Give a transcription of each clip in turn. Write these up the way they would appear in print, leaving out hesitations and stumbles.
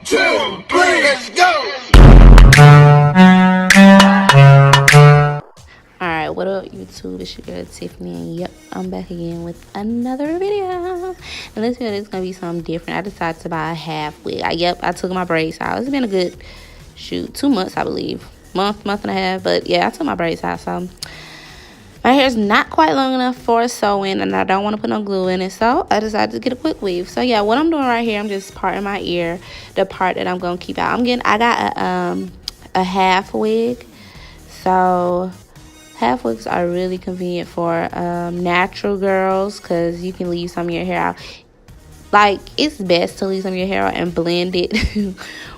2, 3, let's go! Alright, what up YouTube? It's your girl Tiffany, and yep, I'm back again with another video. And this video is gonna be something different. I decided to buy a half wig. I took my braids out. It's been a good 2 months, I believe. Month and a half, but yeah, I took my braids out, so my hair's not quite long enough for a sew-in, and I don't want to put no glue in it, so I decided to get a quick weave. So yeah, what I'm doing right here, I'm just parting my ear, the part that I'm gonna keep out. I got a half wig. So half wigs are really convenient for natural girls, because you can leave some of your hair out. Like, it's best to leave some of your hair out and blend it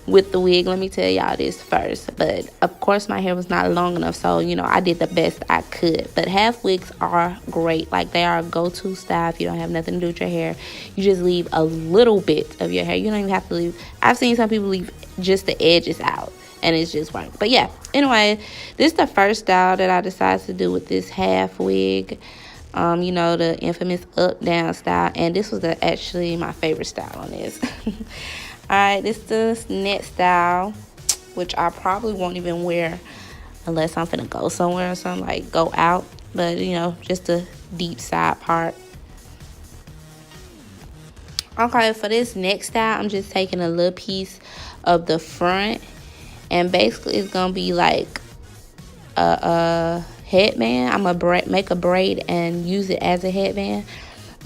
with the wig. Let me tell y'all this first. But of course my hair was not long enough, so you know, I did the best I could. But half wigs are great. Like, they are a go-to style if you don't have nothing to do with your hair. You just leave a little bit of your hair. You don't even have to leave. I've seen some people leave just the edges out, and it's just right. But yeah, anyway, this is the first style that I decided to do with this half wig. You know, the infamous up down style, and this was actually my favorite style on this. Alright, this is the net style, which I probably won't even wear unless I'm finna go somewhere or something, like go out. But you know, just the deep side part. Okay, for this next style, I'm just taking a little piece of the front, and basically it's gonna be like a headband. I'm gonna make a braid and use it as a headband.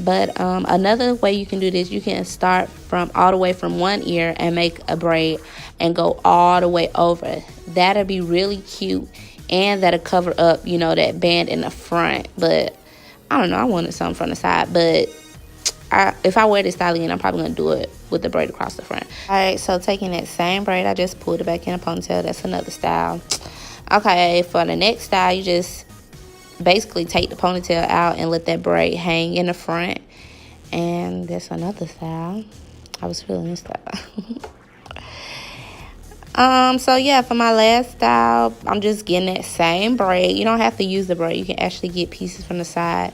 But another way you can do this, you can start from all the way from one ear and make a braid and go all the way over. That'll be really cute, and that'll cover up, you know, that band in the front. But I don't know, I wanted something from the side, but if I wear this style again, I'm probably gonna do it with the braid across the front. All right, so taking that same braid, I just pulled it back in a ponytail. That's another style. Okay, for the next style, you just basically take the ponytail out and let that braid hang in the front. And that's another style. I was feeling this style. So yeah, for my last style, I'm just getting that same braid. You don't have to use the braid. You can actually get pieces from the side.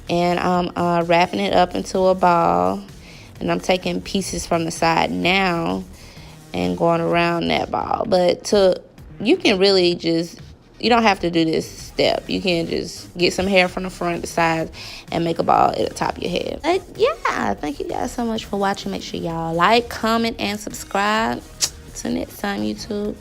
And I'm wrapping it up into a ball. And I'm taking pieces from the side now and going around that ball. But you can really just, you don't have to do this step. You can just get some hair from the front, the sides, and make a ball at the top of your head. But yeah, thank you guys so much for watching. Make sure y'all like, comment, and subscribe. Till next time, YouTube.